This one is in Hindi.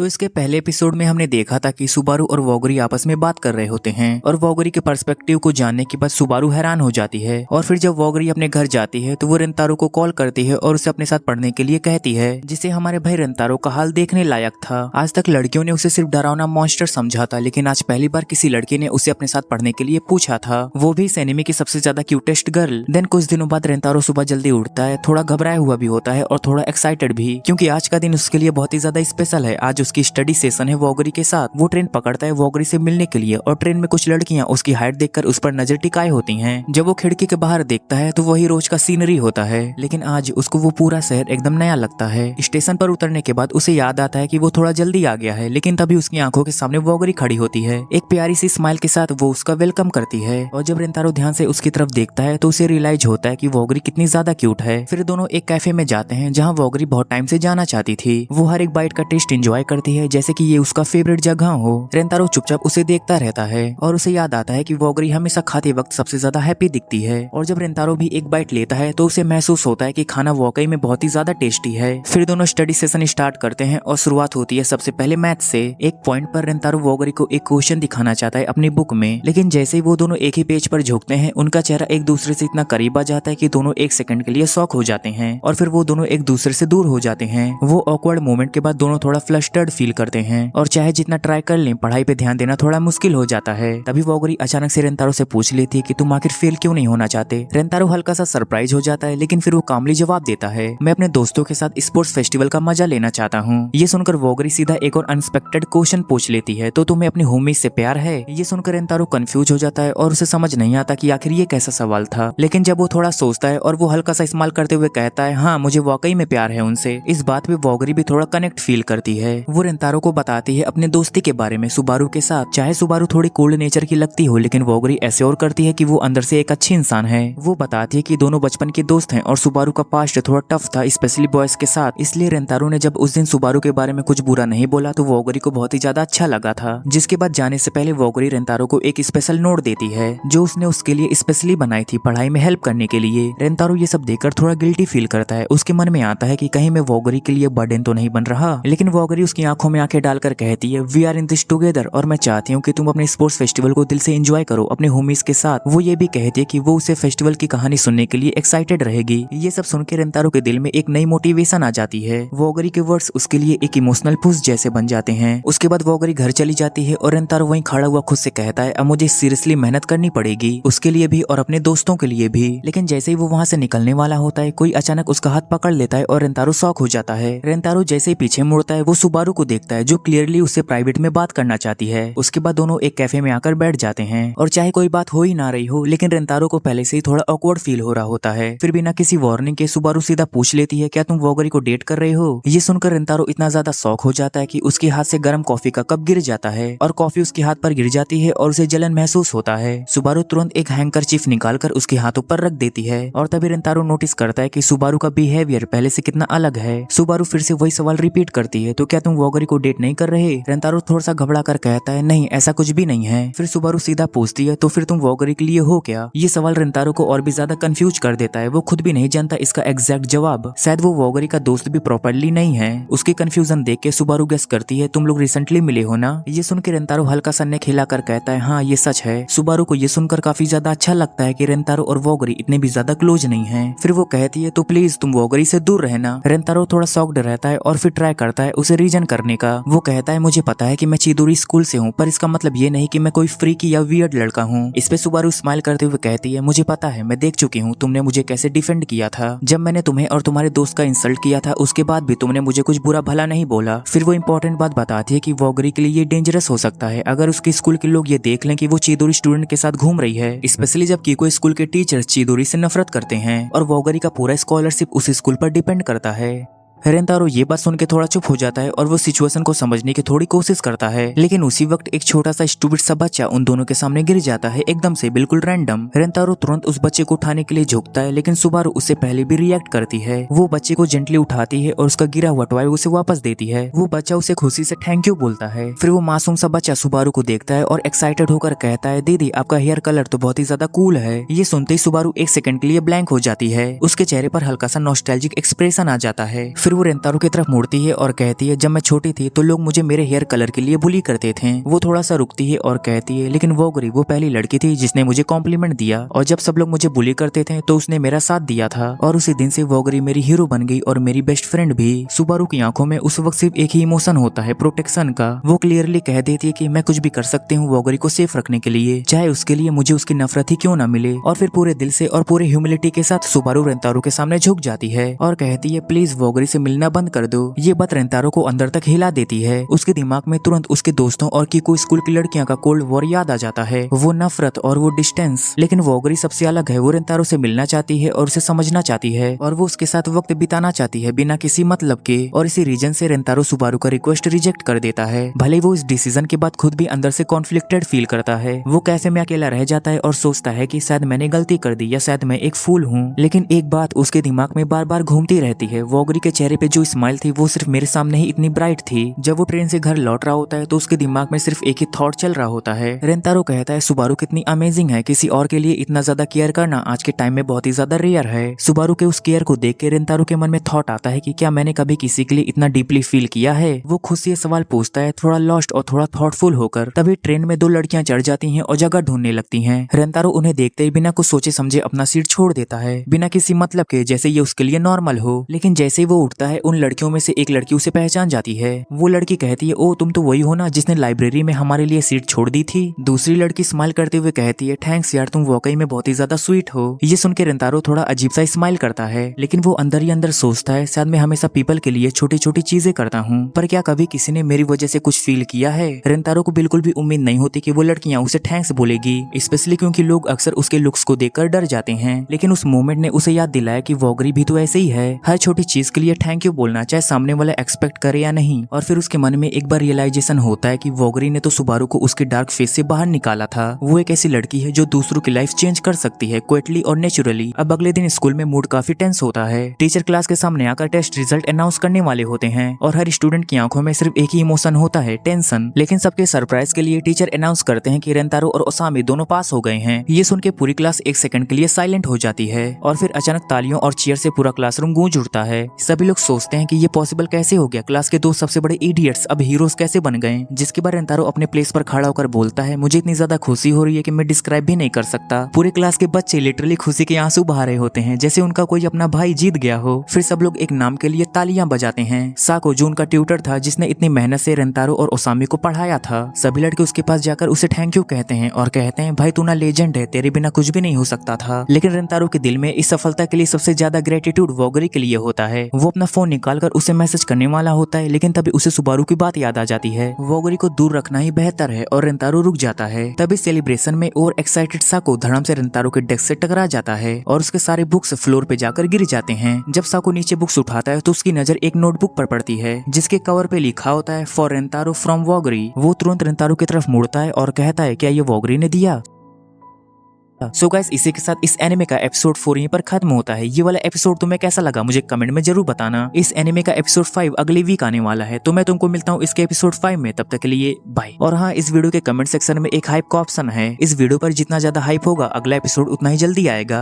तो इसके पहले एपिसोड में हमने देखा था कि सुबारू और वोगरी आपस में बात कर रहे होते हैं और वोगरी के पर्सपेक्टिव को जानने के बाद सुबारू हैरान हो जाती है। और फिर जब वोगरी अपने घर जाती है तो वो रेंतारो को कॉल करती है और उसे अपने साथ पढ़ने के लिए कहती है, जिससे हमारे भाई रेंतारो का हाल देखने लायक था। आज तक लड़कियों ने उसे सिर्फ डरावना मॉन्स्टर समझा था, लेकिन आज पहली बार किसी लड़की ने उसे अपने साथ पढ़ने के लिए पूछा था, वो भी इस एनिमे की सबसे ज्यादा क्यूटेस्ट गर्ल। देन कुछ दिनों बाद रेंतारो सुबह जल्दी उठता है, थोड़ा घबराया हुआ भी होता है और थोड़ा एक्साइटेड भी, क्योंकि आज का दिन उसके लिए बहुत ही ज्यादा स्पेशल है। आज उसकी स्टडी सेशन है वोगरी के साथ। वो ट्रेन पकड़ता है वोगरी से मिलने के लिए और ट्रेन में कुछ लड़कियां उसकी हाइट देखकर उस पर नजर टिकाए होती हैं। जब वो खिड़की के बाहर देखता है तो वही रोज का सीनरी होता है, लेकिन आज उसको वो पूरा शहर एकदम नया लगता है। स्टेशन पर उतरने के बाद उसे याद आता है कि वो थोड़ा जल्दी आ गया है, लेकिन तभी उसकी आंखों के सामने वोगरी खड़ी होती है। एक प्यारी सी स्माइल के साथ वो उसका वेलकम करती है और जब रेंतारो ध्यान से उसकी तरफ देखता है तो उसे रियलाइज होता है कि वोगरी कितनी ज्यादा क्यूट है। फिर दोनों एक कैफे में जाते हैं जहाँ वोगरी बहुत टाइम से जाना चाहती थी। वो हर एक बाइट का टेस्ट एंजॉय करती है जैसे कि ये उसका फेवरेट जगह हो। रेंतारो चुपचाप उसे देखता रहता है और उसे याद आता है कि वोगरी हमेशा खाते वक्त सबसे ज्यादा हैप्पी दिखती है। और जब रेंतारो भी एक बाइट लेता है तो उसे महसूस होता है कि खाना वाकई में बहुत ही ज्यादा टेस्टी है। फिर दोनों स्टडी सेशन स्टार्ट करते हैं और शुरुआत होती है सबसे पहले मैथ से। एक पॉइंट पर रेंतारो वोगरी को एक क्वेश्चन दिखाना चाहता है अपनी बुक में, लेकिन जैसे ही वो दोनों एक ही पेज पर झुकते हैं उनका चेहरा एक दूसरे से इतना करीब आ जाता है कि दोनों एक सेकंड के लिए शॉक हो जाते हैं और फिर वो दोनों एक दूसरे से दूर हो जाते हैं। वो ऑकवर्ड मोमेंट के बाद दोनों थोड़ा फ्लस्टर्ड फील करते हैं और चाहे जितना ट्राई कर लें पढ़ाई पे ध्यान देना थोड़ा मुश्किल हो जाता है। तभी वोगरी अचानक से रेंतारो से पूछ लेती है कि तुम आखिर फेल क्यों नहीं होना चाहते। रेंतारो हल्का सा सरप्राइज हो जाता है, लेकिन फिर वो कामली जवाब देता है, मैं अपने दोस्तों के साथ स्पोर्ट्स फेस्टिवल का मजा लेना चाहता हूँ। ये सुनकर वोगरी सीधा एक और अनएक्सपेक्टेड क्वेश्चन पूछ लेती है, तो तुम्हें अपनी होमी से प्यार है। ये सुनकर रेंतारो कंफ्यूज हो जाता है और उसे समझ नहीं आता कि आखिर ये कैसा सवाल था, लेकिन जब वो थोड़ा सोचता है और वो हल्का सा इस्तेमाल करते हुए कहता है, हाँ मुझे वाकई में प्यार है उनसे। इस बात पे वोगरी भी थोड़ा कनेक्ट फील करती है। वो रेंतारो को बताती है अपने दोस्ती के बारे में सुबारू के साथ। चाहे सुबारू थोड़ी कोल्ड नेचर की लगती हो, लेकिन वोगरी ऐसे और करती है कि वो अंदर से एक अच्छी इंसान है। वो बताती है कि दोनों बचपन के दोस्त हैं और सुबारू का पास्ट थोड़ा टफ था, स्पेशली बॉयज के साथ। इसलिए रेंतारो ने जब उस दिन सुबारू के बारे में कुछ बुरा नहीं बोला तो वोगरी को बहुत ही ज्यादा अच्छा लगा था। जिसके बाद जाने से पहले वोगरी रेंतारो को एक स्पेशल नोट देती है जो उसने उसके लिए स्पेशली बनाई थी पढ़ाई में हेल्प करने के लिए। रेंतारो ये सब देखकर थोड़ा गिल्टी फील करता है। उसके मन में आता है कि कहीं मैं वोगरी के लिए बर्डन तो नहीं बन रहा, लेकिन वोगरी उसकी आंखों में आंखें डालकर कहती है, we are in this together, और मैं चाहती हूँ कि तुम अपने स्पोर्ट्स फेस्टिवल को दिल से एंजॉय करो अपने होमीज के साथ। वो ये भी कहती है कि वो उसे फेस्टिवल की कहानी सुनने के लिए एक्साइटेड रहेगी। ये सब सुनकर रेंतारो के दिल में एक नई मोटिवेशन आ जाती है। वोगरी के वर्ड्स उसके लिए एक इमोशनल पुश जैसे बन जाते हैं। उसके बाद वोगरी घर चली जाती है और रेंतारो वहीं खड़ा हुआ खुद से कहता है, अब मुझे सीरियसली मेहनत करनी पड़ेगी उसके लिए भी और अपने दोस्तों के लिए भी। लेकिन जैसे ही वो वहाँ से निकलने वाला होता है कोई अचानक उसका हाथ पकड़ लेता है और रेंतारो शॉक हो जाता है। रेंतारो जैसे ही पीछे मुड़ता है वो सुबारू को देखता है जो क्लियरली उससे प्राइवेट में बात करना चाहती है। उसके बाद दोनों एक कैफे में आकर बैठ जाते हैं और चाहे कोई बात हो ही ना रही हो, लेकिन रेंतारो को पहले से ही थोड़ा ऑकवर्ड फील हो रहा होता है। फिर बिना किसी वार्निंग के सुबारू सीधा पूछ लेती है, क्या तुम वोगरी को डेट कर रहे हो। ये सुनकर रेंतारो इतना ज्यादा शॉक हो जाता है कि उसके हाथ से गर्म कॉफी का कप गिर जाता है और कॉफी उसके हाथ पर गिर जाती है और उसे जलन महसूस होता है। सुबारू तुरंत एक हैंकरचीफ निकालकर उसके हाथों पर रख देती है और तभी रेंतारो नोटिस करता है कि सुबारू का बिहेवियर पहले से कितना अलग है। सुबारू फिर से वही सवाल रिपीट करती है, तो क्या तुम वोगरी को डेट नहीं कर रहे। रेंतारो थोड़ा सा घबरा कर कहता है, नहीं ऐसा कुछ भी नहीं है। फिर सुबारू सीधा पूछती है, तो फिर तुम वोगरी के लिए हो क्या। ये सवाल रेंतारो को और भी ज्यादा कंफ्यूज कर देता है। वो खुद भी नहीं जानता इसका एग्जैक्ट जवाब। शायद वो वोगरी का दोस्त भी प्रॉपरली नहीं है। उसकी कंफ्यूजन देख के सुबारू गेस करती है, तुम लोग रिसेंटली मिले हो ना। ये सुनकर रेंतारो हल्का सा नेक हिलाकर कहता है, हाँ ये सच है। सुबारू को ये सुनकर काफी ज्यादा अच्छा लगता है कि रेंतारो और वोगरी इतने भी ज्यादा क्लोज नहीं है। फिर वो कहती है, तो प्लीज तुम वोगरी से दूर रहना। रेंतारो थोड़ा शॉक्ड रहता है और फिर ट्राई करता है उसे रीजन करने का। वो कहता है, मुझे पता है कि मैं चिदोरी स्कूल से हूँ, पर इसका मतलब ये नहीं कि मैं कोई फ्रीकी या वियर्ड लड़का हूँ। इस पे सुबारू स्माइल करते हुए कहती है, मुझे पता है, मैं देख चुकी हूँ तुमने मुझे कैसे डिफेंड किया था जब मैंने तुम्हें और तुम्हारे दोस्त का इंसल्ट किया था। उसके बाद भी तुमने मुझे कुछ बुरा भला नहीं बोला। फिर वो इंपॉर्टेंट बात बताती है कि वोगरी के लिए ये डेंजरस हो सकता है अगर उसके स्कूल के लोग ये देख लें कि वो चिदोरी स्टूडेंट के साथ घूम रही है, स्पेशली जब कीको स्कूल के टीचर्स चिदोरी से नफरत करते हैं और वोगरी का पूरा स्कॉलरशिप उस स्कूल पर डिपेंड करता है। रेंतारो ये बात सुन के थोड़ा चुप हो जाता है और वो सिचुएशन को समझने की थोड़ी कोशिश करता है, लेकिन उसी वक्त एक छोटा सा स्टूपिड सा बच्चा उन दोनों के सामने गिर जाता है एकदम से, बिल्कुल रैंडम। रेंतारो तुरंत उस बच्चे को उठाने के लिए झुकता है, लेकिन सुबारू उससे पहले भी रिएक्ट करती है। वो बच्चे को जेंटली उठाती है और उसका गिरा हुआ टॉय उसे वापस देती है। वो बच्चा उसे खुशी से थैंक यू बोलता है। फिर वो मासूम सा बच्चा सुबारू को देखता है और एक्साइटेड होकर कहता है, दीदी आपका हेयर कलर तो बहुत ही ज्यादा कूल है। ये सुनते ही सुबारू एक सेकंड के लिए ब्लैंक हो जाती है। उसके चेहरे पर हल्का सा नॉस्टैल्जिक एक्सप्रेशन आ जाता है। फिर फिर वो रेंतारो की तरफ मुड़ती है और कहती है, जब मैं छोटी थी तो लोग मुझे मेरे हेयर कलर के लिए बुली करते थे। वो थोड़ा सा रुकती है और कहती है, लेकिन वोगरी वो पहली लड़की थी जिसने मुझे कॉम्प्लीमेंट दिया, और जब सब लोग मुझे बुली करते थे तो उसने मेरा साथ दिया था, और उसी दिन से वोगरी मेरी हीरो बन गई और मेरी बेस्ट फ्रेंड भी। सुबारू की आंखों में उस वक्त सिर्फ एक ही इमोशन होता है, प्रोटेक्शन का। वो क्लियरली कह देती है कि मैं कुछ भी कर सकती हूँ वोगरी को सेफ रखने के लिए, चाहे उसके लिए मुझे उसकी नफरत ही क्यों ना मिले। और फिर पूरे दिल से और पूरे ह्यूमिलिटी के साथ सुबारू रेंतारो के सामने झुक जाती है और कहती है, प्लीज वोगरी से मिलना बंद कर दो। ये बात रेंतारो को अंदर तक हिला देती है। उसके दिमाग में तुरंत उसके दोस्तों और कीको स्कूल की लड़कियां का कोल्ड वॉर याद आ जाता है, वो नफरत और वो डिस्टेंस। लेकिन वोगरी सबसे अलग है, वो रेंतारो से मिलना चाहती है और उसे समझना चाहती है, और वो उसके साथ वक्त बिताना चाहती है बिना किसी मतलब के। और इसी रीजन से रेंतारो सुबारू का रिक्वेस्ट रिजेक्ट कर देता है। भले वो इस डिसीजन के बाद खुद भी अंदर से कॉन्फ्लिक्टेड फील करता है। वो कैफे में अकेला रह जाता है और सोचता है कि शायद मैंने गलती कर दी या शायद मैं एक फूल हूँ। लेकिन एक बात उसके दिमाग में बार बार घूमती रहती है, वोगरी के चेहरे पे जो स्माइल थी वो सिर्फ मेरे सामने ही इतनी ब्राइट थी। जब वो ट्रेन से घर लौट रहा होता है तो उसके दिमाग में सिर्फ एक ही थॉट चल रहा होता है। रेंतारो कहता है, सुबारू कितनी अमेजिंग है, किसी और के लिए इतना ज्यादा केयर करना आज के टाइम में बहुत ही ज्यादा रेयर है। सुबारू के उस केयर को देख के रेंतारो के मन में थॉट आता है कि क्या मैंने कभी किसी के लिए इतना डीपली फील किया है। वो खुद से ये सवाल पूछता है, थोड़ा लॉस्ट और थोड़ा थॉटफुल होकर। तभी ट्रेन में दो लड़कियां चढ़ जाती हैं और जगह ढूंढने लगती हैं। रेंतारो उन्हें देखते ही बिना कुछ सोचे समझे अपना सीट छोड़ देता है, बिना किसी मतलब के, जैसे ये उसके लिए नॉर्मल हो। लेकिन जैसे ही वो उठता है उन लड़कियों में से एक लड़की उसे पहचान जाती है। वो लड़की कहती है, ओ तुम तो वही हो ना जिसने लाइब्रेरी में हमारे लिए सीट छोड़ दी थी। दूसरी लड़की स्माइल करते हुए कहती है, थैंक्स यार, तुम वाकई में बहुत ही ज्यादा स्वीट हो। ये सुन के रेंतारो थोड़ा अजीब सा स्माइल करता है, लेकिन वो अंदर ही अंदर सोचता है, शायद मैं हमेशा पीपल के लिए छोटी छोटी चीजें करता हूँ, पर क्या कभी किसी ने मेरी वजह से कुछ फील किया है। रेंतारो को बिल्कुल भी उम्मीद नहीं होती कि वो लड़कियां उसे थैंक्स बोलेगी, स्पेशली क्योंकि लोग अक्सर उसके लुक्स को देखकर डर जाते हैं। लेकिन उस मोमेंट ने उसे याद दिलाया कि वोगरी भी तो ऐसे ही है, हर छोटी चीज के लिए थैंक यू बोलना, चाहे सामने वाला एक्सपेक्ट करे या नहीं। और फिर उसके मन में एक बार रियलाइजेशन होता है कि वोगरी ने तो सुबारू को उसके डार्क फेस से बाहर निकाला था। वो एक ऐसी लड़की है जो दूसरों की लाइफ चेंज कर सकती है, क्विकली और नेचुरली। अब अगले दिन स्कूल में मूड काफी टेंस होता है। टीचर क्लास के सामने आकर टेस्ट रिजल्ट अनाउंस करने वाले होते हैं और हर स्टूडेंट की आंखों में सिर्फ एक ही इमोशन होता है, टेंशन। लेकिन सबके सरप्राइज के लिए टीचर अनाउंस करते हैं कि रेंतारो और ओसामी दोनों पास हो गए हैं। ये सुन के पूरी क्लास एक सेकंड के लिए साइलेंट हो जाती है और फिर अचानक तालियों और चीयर से पूरा क्लासरूम गूंज उठता है। सभी लोग सोचते हैं कि ये पॉसिबल कैसे हो गया, क्लास के दो सबसे बड़े इडियट्स अब हीरोज कैसे बन गए। जिसके बाद रेंतारो अपने प्लेस पर खड़ा होकर बोलता है, मुझे इतनी ज्यादा खुशी हो रही है कि मैं डिस्क्राइब भी नहीं कर सकता। पूरे क्लास के बच्चे लिटरली खुशी के आंसू बहा रहे होते हैं, जैसे उनका कोई अपना भाई जीत गया हो। फिर सब लोग एक नाम के लिए तालियां बजाते हैं। साको जो उनका ट्यूटर था, जिसने इतनी मेहनत से रेंतारो और ओसामी को पढ़ाया था, सभी लड़के उसके पास जाकर उसे थैंक यू कहते हैं और कहते हैं, भाई तू ना लेजेंड है, तेरे बिना कुछ भी नहीं हो सकता था। लेकिन रेंतारो के दिल में इस सफलता के लिए सबसे ज्यादा ग्रेटिट्यूड वोगरी के लिए होता है। वो अपना फोन निकालकर उसे मैसेज करने वाला होता है, लेकिन तभी उसे सुबारू की बात याद आ जाती है। वोगरी को दूर रखना ही बेहतर है और रेंतारो रुक जाता है। तभी सेलिब्रेशन में और एक्साइटेड साको धड़म से रेंतारो के डेस्क से टकरा जाता है और उसके सारे बुक्स फ्लोर पे जाकर गिर जाते हैं। जब साको नीचे बुक्स उठाता है तो उसकी नजर एक नोटबुक पर पड़ती है, जिसके कवर पे लिखा होता है, फॉर रेंतारो फ्रॉम वोगरी। वो तुरंत रेंतारो की तरफ मुड़ता है और कहता है, क्या ये वोगरी ने दिया? सो गाइस, इसी के साथ इस एनिमे का एपिसोड 4 यहीं पर खत्म होता है। ये वाला एपिसोड तुम्हें कैसा लगा मुझे कमेंट में जरूर बताना। इस एनिमे का एपिसोड 5 अगले वीक आने वाला है, तो मैं तुमको मिलता हूँ इसके एपिसोड 5 में। तब तक के लिए बाय। और हाँ, इस वीडियो के कमेंट सेक्शन में एक हाइप का ऑप्शन है। इस वीडियो पर जितना ज्यादा हाइप होगा, अगला एपिसोड उतना ही जल्दी आएगा।